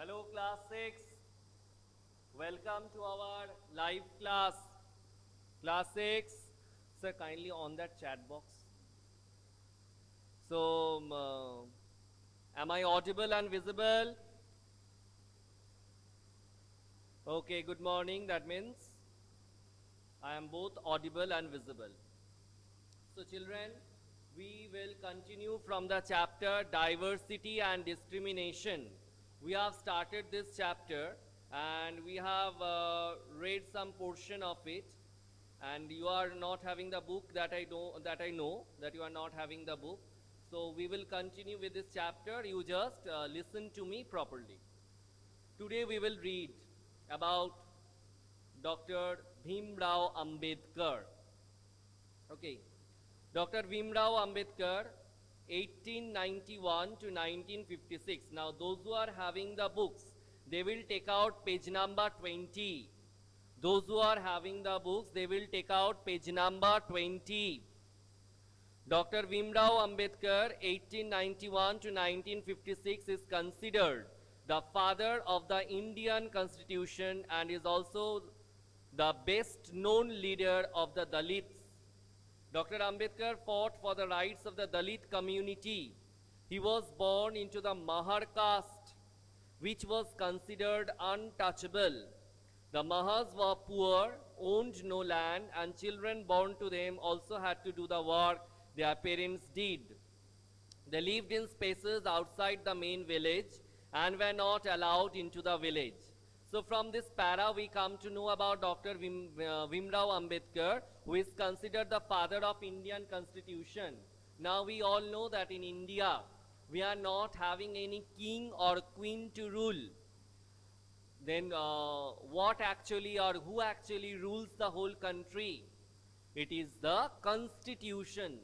Hello class 6, welcome to our live class. Class 6, sir kindly on that chat box. So, am I audible and visible? Okay, good morning, that means I am both audible and visible. So children, we will continue from the chapter Diversity and Discrimination. We have started this chapter and we have read some portion of it, and you are not having the book, that I know that you are not having the book. So we will continue with this chapter. You just listen to me properly. Today we will read about Dr. Bhimrao Ambedkar. Okay. Dr. Bhimrao Ambedkar, 1891 to 1956. Now, those who are having the books, they will take out page number 20. Those who are having the books, they will take out page number 20. Dr. Bhimrao Ambedkar, 1891 to 1956, is considered the father of the Indian Constitution and is also the best known leader of the Dalits. Dr. Ambedkar fought for the rights of the Dalit community. He was born into the Mahar caste, which was considered untouchable. The Mahas were poor, owned no land, and children born to them also had to do the work their parents did. They lived in spaces outside the main village and were not allowed into the village. So from this para, we come to know about Dr. Bhimrao Ambedkar, who is considered the father of Indian Constitution. Now we all know that in India, we are not having any king or queen to rule. Then what actually or who actually rules the whole country? It is the Constitution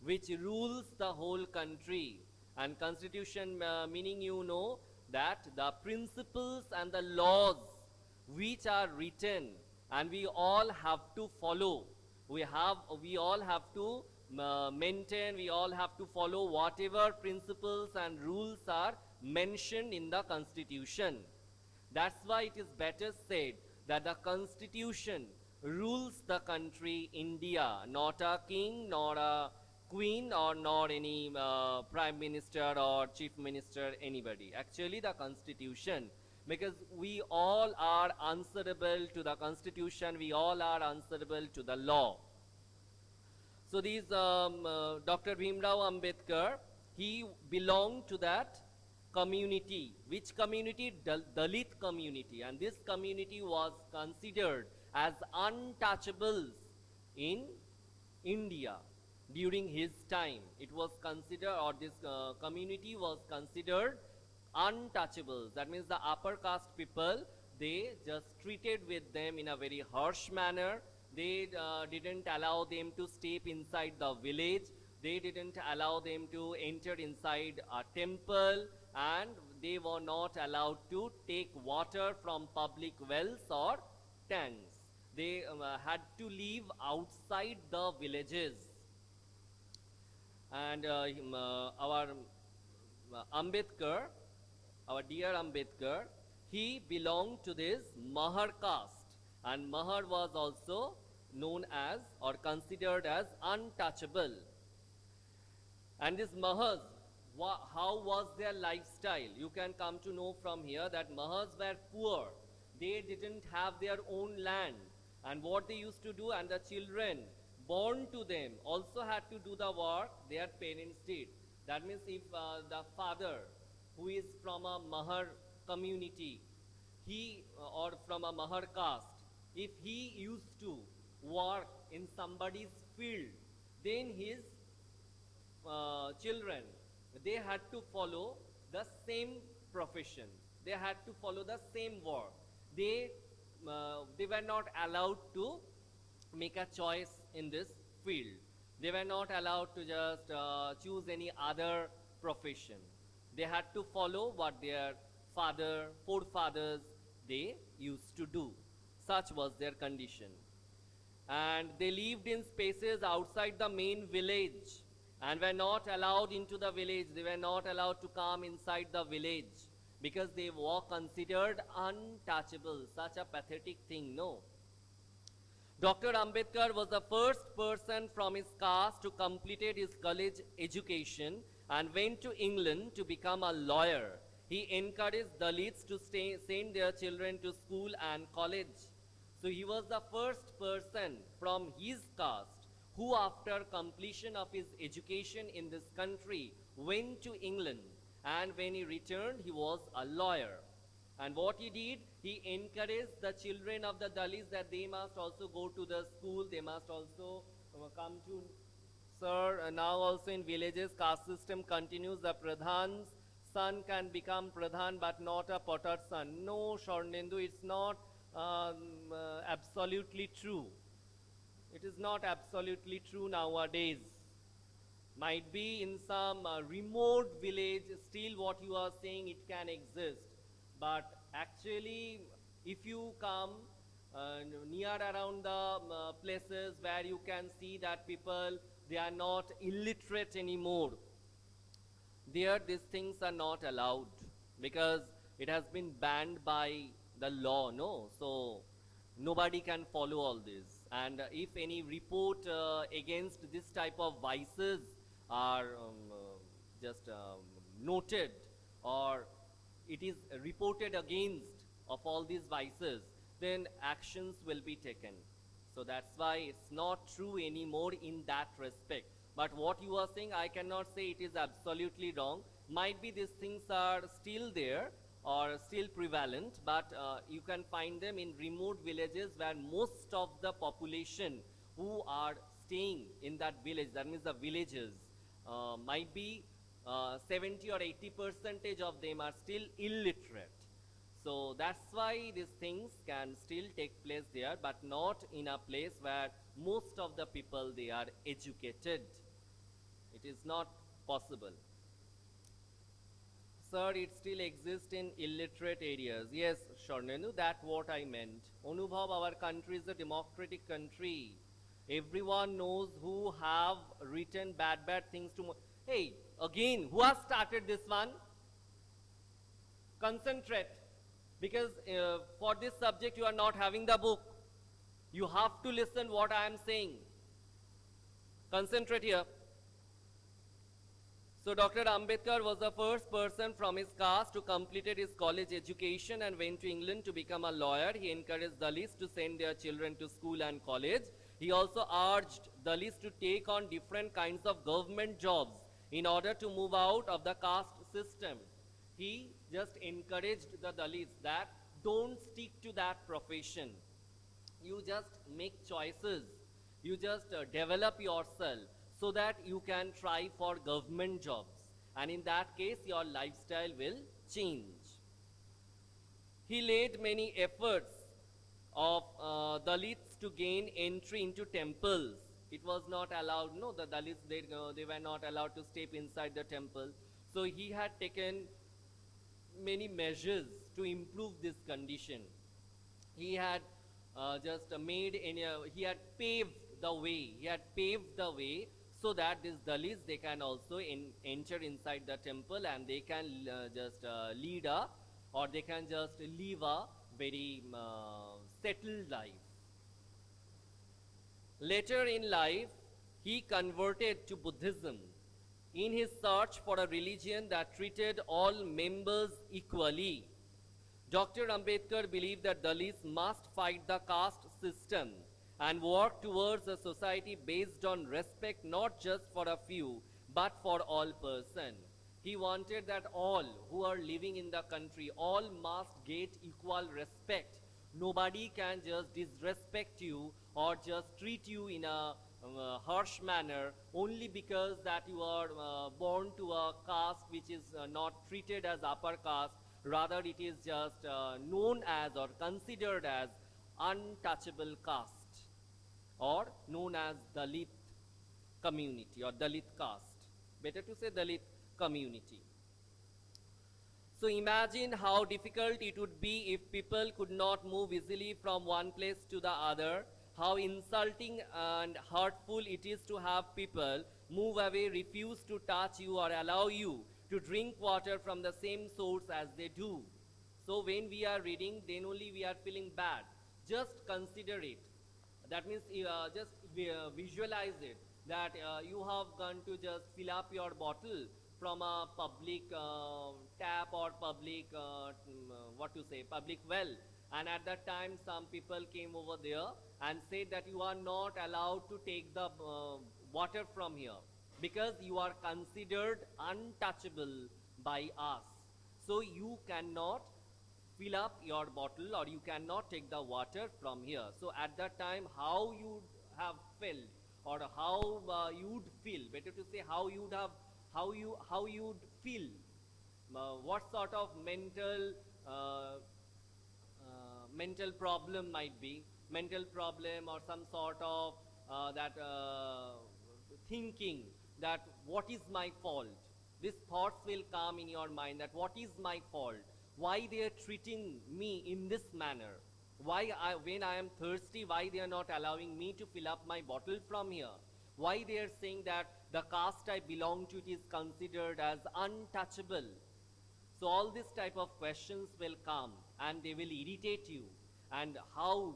which rules the whole country. And Constitution meaning, you know, that the principles and the laws which are written and we all have to follow. We all have to maintain, we all have to follow whatever principles and rules are mentioned in the Constitution. That's why it is better said that the Constitution rules the country India, not a king, nor a queen, or nor any prime minister or chief minister, anybody. Actually, the Constitution, because we all are answerable to the Constitution, we all are answerable to the law. So these Dr. Bhimrao Ambedkar, he belonged to that community. Which community? Dalit community. And this community was considered as untouchables in India during his time. It was considered, or this community was considered untouchables. That means the upper caste people, they just treated with them in a very harsh manner. They didn't allow them to step inside the village. They didn't allow them to enter inside a temple, and they were not allowed to take water from public wells or tanks. They had to live outside the villages. And our Ambedkar, our dear Ambedkar, he belonged to this Mahar caste, and Mahar was also known as or considered as untouchable. And these Mahas, how was their lifestyle? You can come to know from here that Mahas were poor. They didn't have their own land. And what they used to do, and the children born to them also had to do the work their parents did. That means if the father, who is from a Mahar community, he or from a Mahar caste, if he used to work in somebody's field, then his children, they had to follow the same profession. They had to follow the same work. They were not allowed to make a choice in this field. They were not allowed to just choose any other profession. They had to follow what their forefathers, they used to do. Such was their condition. And they lived in spaces outside the main village and were not allowed into the village. They were not allowed to come inside the village. because they were considered untouchable. Such a pathetic thing, no? Dr. Ambedkar was the first person from his caste to complete his college education and went to England to become a lawyer. He encouraged Dalits to send their children to school and college. So he was the first person from his caste who, after completion of his education in this country, went to England, and when he returned, he was a lawyer. And what he did, he encouraged the children of the Dalits that they must also go to the school, they must also come to, sir, now also in villages, caste system continues, the Pradhan's son can become Pradhan but not a potter's son. No, Swarnendu, it's not absolutely true. It is not absolutely true nowadays. Might be in some remote village, still what you are saying, it can exist. But actually, if you come near around the places where you can see that people, they are not illiterate anymore, there these things are not allowed because it has been banned by the law, no? So nobody can follow all this. And if any report against this type of vices are just noted, or it is reported against of all these vices, then actions will be taken. So that's why it's not true anymore in that respect. But what you are saying, I cannot say it is absolutely wrong. Might be these things are still there or still prevalent, but you can find them in remote villages where most of the population who are staying in that village, that means the villages, might be 70 or 80% of them are still illiterate. So that's why these things can still take place there, but not in a place where most of the people, they are educated. It is not possible. Sir, it still exists in illiterate areas. Yes, Swarnendu, that's what I meant. Anubhav, our country is a democratic country. Everyone knows who have written bad things to... Hey, again, who has started this one? Concentrate. Because for this subject, you are not having the book. You have to listen what I am saying. Concentrate here. So Dr. Ambedkar was the first person from his caste to complete his college education and went to England to become a lawyer. He encouraged Dalits to send their children to school and college. He also urged Dalits to take on different kinds of government jobs in order to move out of the caste system. He just encouraged the Dalits that don't stick to that profession. You just make choices. You just develop yourself so that you can try for government jobs. And in that case, your lifestyle will change. He laid many efforts of Dalits to gain entry into temples. It was not allowed, no, the Dalits, they were not allowed to step inside the temple. So he had taken many measures to improve this condition. He had he had paved the way so that these Dalits, they can also enter inside the temple and they can they can just live a very settled life. Later in life, he converted to Buddhism in his search for a religion that treated all members equally. Dr. Ambedkar believed that Dalits must fight the caste system and work towards a society based on respect not just for a few, but for all persons. He wanted that all who are living in the country, all must get equal respect. Nobody can just disrespect you or just treat you in a harsh manner only because that you are born to a caste which is not treated as upper caste. Rather, it is just known as or considered as untouchable caste, or known as Dalit community or Dalit caste. Better to say Dalit community. So imagine how difficult it would be if people could not move easily from one place to the other, how insulting and hurtful it is to have people move away, refuse to touch you or allow you to drink water from the same source as they do. So when we are reading, then only we are feeling bad. Just consider it. That means just visualize it, that you have gone to just fill up your bottle from a public tap or public, what to say, public well. And at that time, some people came over there and said that you are not allowed to take the water from here because you are considered untouchable by us. So you cannot fill up your bottle or you cannot take the water from here. So at that time, how you have felt, or how you'd feel, better to say how you'd have, how you'd feel, what sort of mental problem might be, mental problem or some sort of that thinking that what is my fault. These thoughts will come in your mind that what is my fault, why they are treating me in this manner, why when I am thirsty, why they are not allowing me to fill up my bottle from here, why they are saying that the caste I belong to is considered as untouchable. So all these type of questions will come and they will irritate you, and how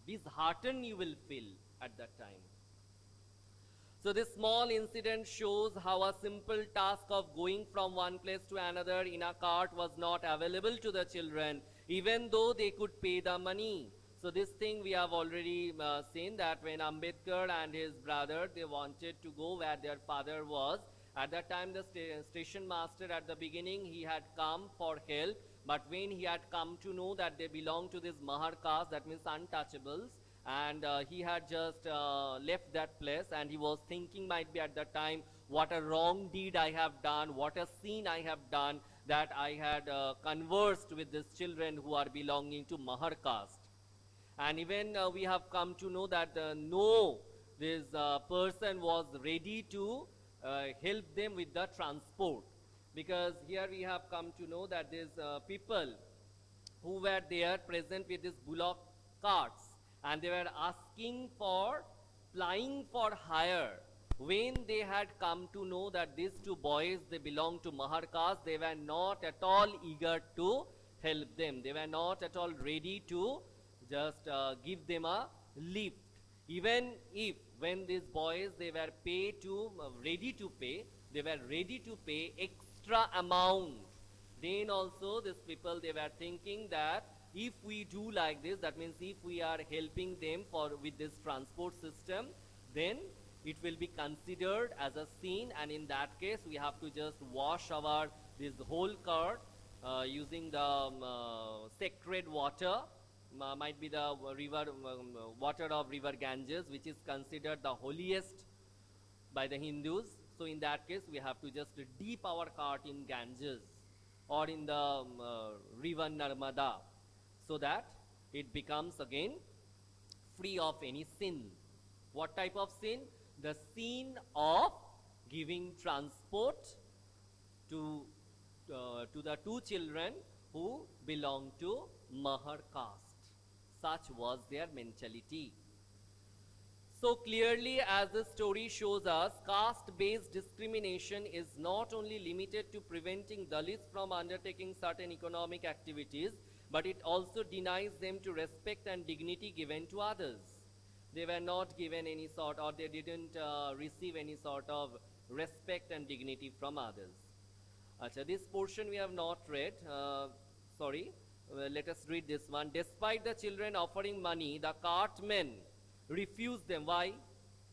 disheartened you will feel at that time. So this small incident shows how a simple task of going from one place to another in a cart was not available to the children, even though they could pay the money. So this thing we have already seen, that when Ambedkar and his brother, they wanted to go where their father was. At that time, the station master at the beginning, he had come for help. But when he had come to know that they belong to this Mahar caste, that means untouchables, and he had just left that place, and he was thinking might be at that time, what a wrong deed I have done, what a sin I have done, that I had conversed with these children who are belonging to Mahar caste. And even we have come to know that no, this person was ready to help them with the transport. Because here we have come to know that these people who were there present with these bullock carts, and they were asking for plying for hire. When they had come to know that these two boys, they belong to Mahar caste, they were not at all eager to help them. They were not at all ready to just give them a lift. Even if when these boys, they were ready to pay, they were ready to pay extra amount. Then also these people, they were thinking that if we do like this, that means if we are helping them with this transport system, then it will be considered as a sin, and in that case we have to just wash this whole cart using the sacred water, might be the river water of river Ganges, which is considered the holiest by the Hindus. So in that case we have to just dip our cart in Ganges or in the river Narmada, so that it becomes again free of any sin. What type of sin? The sin of giving transport to the two children who belong to Mahar caste. Such was their mentality. So clearly, as the story shows us, caste-based discrimination is not only limited to preventing Dalits from undertaking certain economic activities, but it also denies them to respect and dignity given to others. They were not given any sort, or they didn't receive any sort of respect and dignity from others. Achha, this portion we have not read. Let us read this one. Despite the children offering money, the cartmen refused them. Why?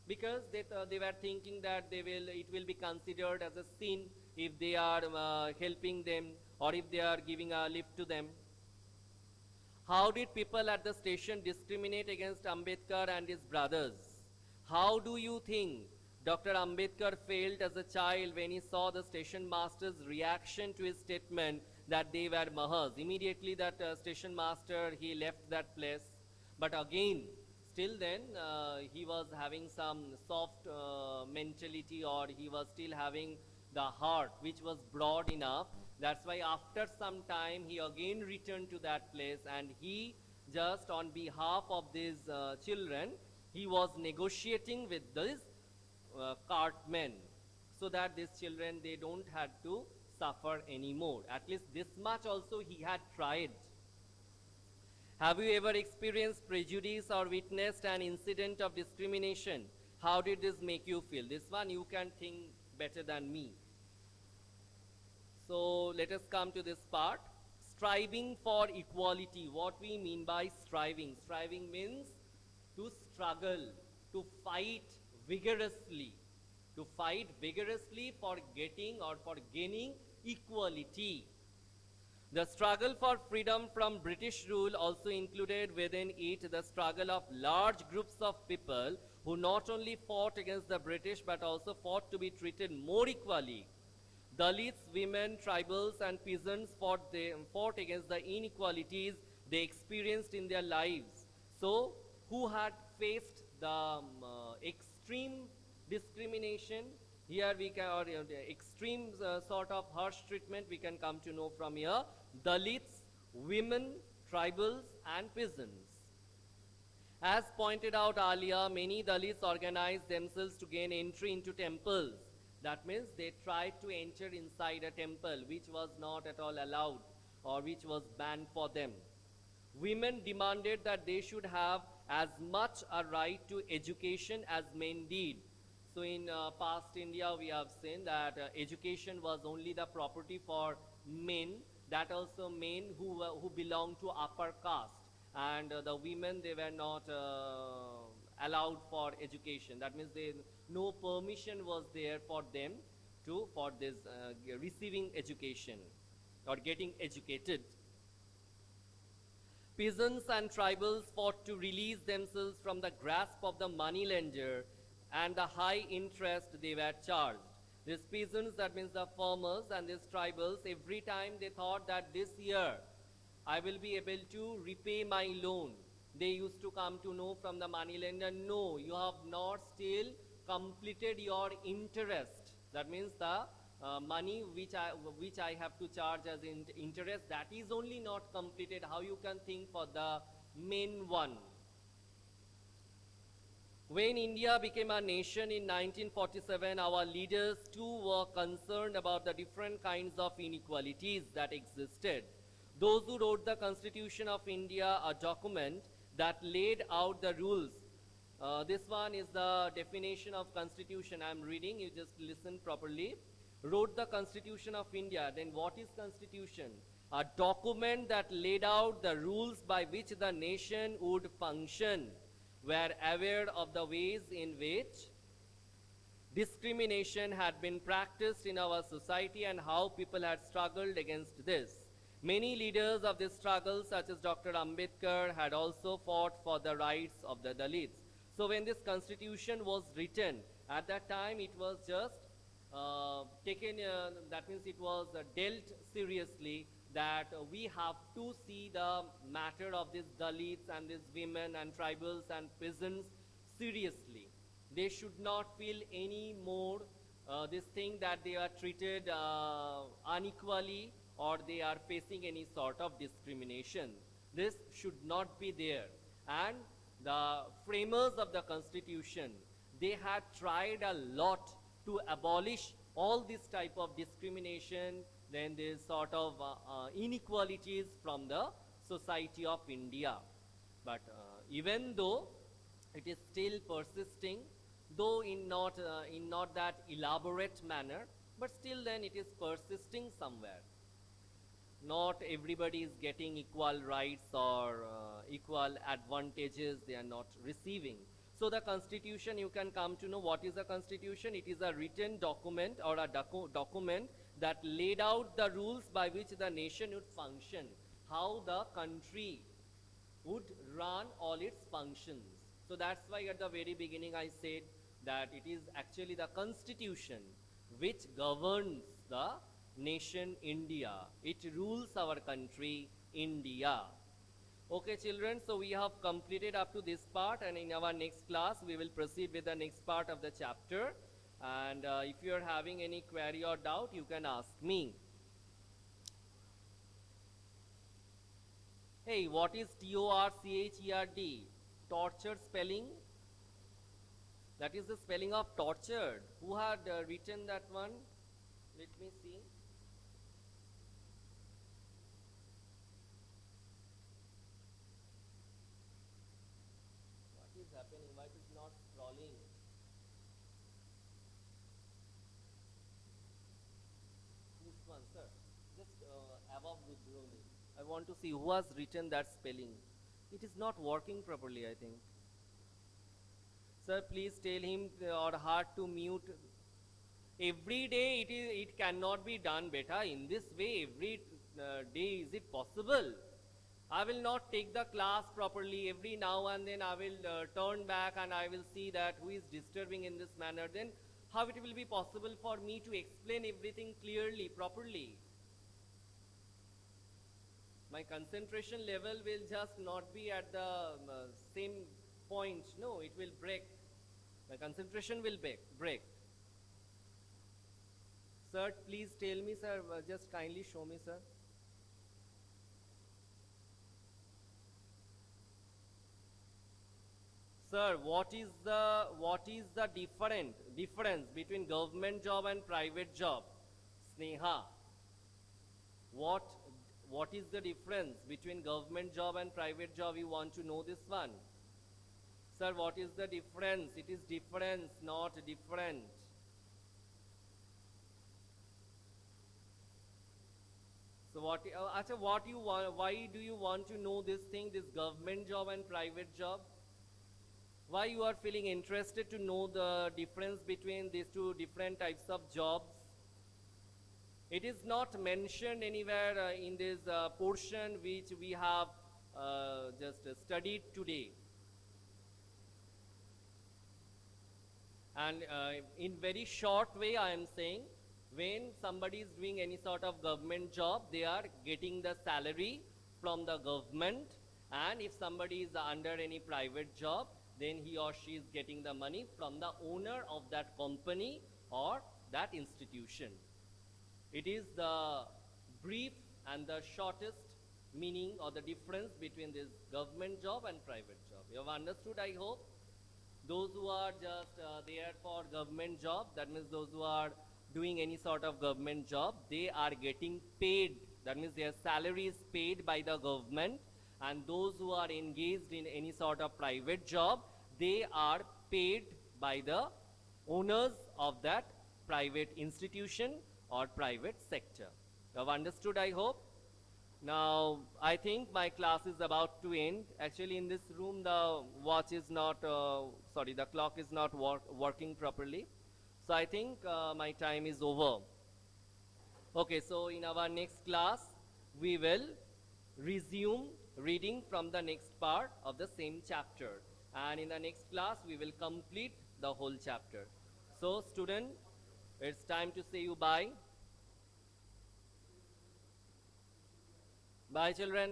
Because they were thinking that it will be considered as a sin if they are helping them, or if they are giving a lift to them. How did people at the station discriminate against Ambedkar and his brothers? How do you think Dr. Ambedkar felt as a child when he saw the station master's reaction to his statement that they were Mahars? Immediately that station master, he left that place. But again, still then, he was having some soft mentality, or he was still having the heart which was broad enough. That's why after some time, he again returned to that place, and he just on behalf of these children, he was negotiating with these cartmen. so that these children, they don't have to suffer anymore. At least this much also he had tried. Have you ever experienced prejudice or witnessed an incident of discrimination? How did this make you feel? This one you can think better than me. So let us come to this part. Striving for equality. What we mean by striving? Striving means to struggle, to fight vigorously. To fight vigorously for getting or for gaining equality. The struggle for freedom from British rule also included within it the struggle of large groups of people who not only fought against the British but also fought to be treated more equally. Dalits, women, tribals and peasants fought against the inequalities they experienced in their lives. So, who had faced the extreme discrimination? Here we can, or extreme sort of harsh treatment we can come to know from here. Dalits, women, tribals and peasants. As pointed out earlier, many Dalits organized themselves to gain entry into temples. That means they tried to enter inside a temple which was not at all allowed or which was banned for them. Women demanded that they should have as much a right to education as men did. So in past India we have seen that education was only the property for men, that also men who belong to upper caste, and the women, they were not allowed for education. That means no permission was there for them for this receiving education or getting educated. Peasants and tribals fought to release themselves from the grasp of the moneylender and the high interest they were charged. These peasants, that means the farmers, and these tribals, every time they thought that this year I will be able to repay my loan, they used to come to know from the moneylender, no, you have not still completed your interest. That means the money which I have to charge as interest, that is only not completed. How you can think for the main one? When India became a nation in 1947, our leaders too were concerned about the different kinds of inequalities that existed. Those who wrote the Constitution of India, a document that laid out the rules. This one is the definition of Constitution. I am reading, you just listen properly. Wrote the Constitution of India. Then what is Constitution? A document that laid out the rules by which the nation would function. Were aware of the ways in which discrimination had been practiced in our society and how people had struggled against this. Many leaders of this struggle, such as Dr. Ambedkar, had also fought for the rights of the Dalits. So when this constitution was written, at that time it was just taken, that means it was dealt seriously, that we have to see the matter of these Dalits and these women and tribals and peasants seriously. They should not feel any more this thing that they are treated unequally or they are facing any sort of discrimination. This should not be there. And the framers of the Constitution, they had tried a lot to abolish all this type of discrimination, then this sort of inequalities from the society of India. But even though it is still persisting, though in not that elaborate manner, but still then it is persisting somewhere. Not everybody is getting equal rights or equal advantages they are not receiving. So the Constitution, you can come to know what is a Constitution. It is a written document or a document that laid out the rules by which the nation would function, how the country would run all its functions. So that's why at the very beginning I said that it is actually the Constitution which governs the nation India. It rules our country India. Okay children, so we have completed up to this part, and in our next class we will proceed with the next part of the chapter. And if you are having any query or doubt, you can ask me. Hey, what is TORCHERD? Torture spelling? That is the spelling of tortured. Who had written that one? Let me see. What is happening? Why it is not scrolling? Which one, sir? Just above Rudroni. I want to see who has written that spelling. It is not working properly, I think. Sir, please tell him or her to mute. Every day it cannot be done better in this way. Every day is it possible? I will not take the class properly. Every now and then I will turn back and I will see that who is disturbing in this manner. Then how it will be possible for me to explain everything clearly, properly? My concentration level will just not be at the same point. No, it will break. My concentration will break. Sir, please tell me, sir, just kindly show me, sir. Sir, what is the difference between government job and private job? Sneha, what is the difference between government job and private job? You want to know this one? Sir, what is the difference? It is difference, not different. So what you want, why do you want to know this thing, this government job and private job? Why you are feeling interested to know the difference between these two different types of jobs? It is not mentioned anywhere in this portion which we have just studied today. And in very short way I am saying, when somebody is doing any sort of government job, they are getting the salary from the government, and if somebody is under any private job, then he or she is getting the money from the owner of that company or that institution. It is the brief and the shortest meaning or the difference between this government job and private job. You have understood, I hope? Those who are just there for government job, that means those who are doing any sort of government job, they are getting paid. That means their salary is paid by the government. And those who are engaged in any sort of private job, they are paid by the owners of that private institution or private sector. You have understood, I hope? Now, I think my class is about to end. Actually, in this room, the watch is not, the clock is not working properly. So I think my time is over. Okay, so in our next class, we will resume reading from the next part of the same chapter. And in the next class, we will complete the whole chapter. So, student, it's time to say you bye. Bye, children.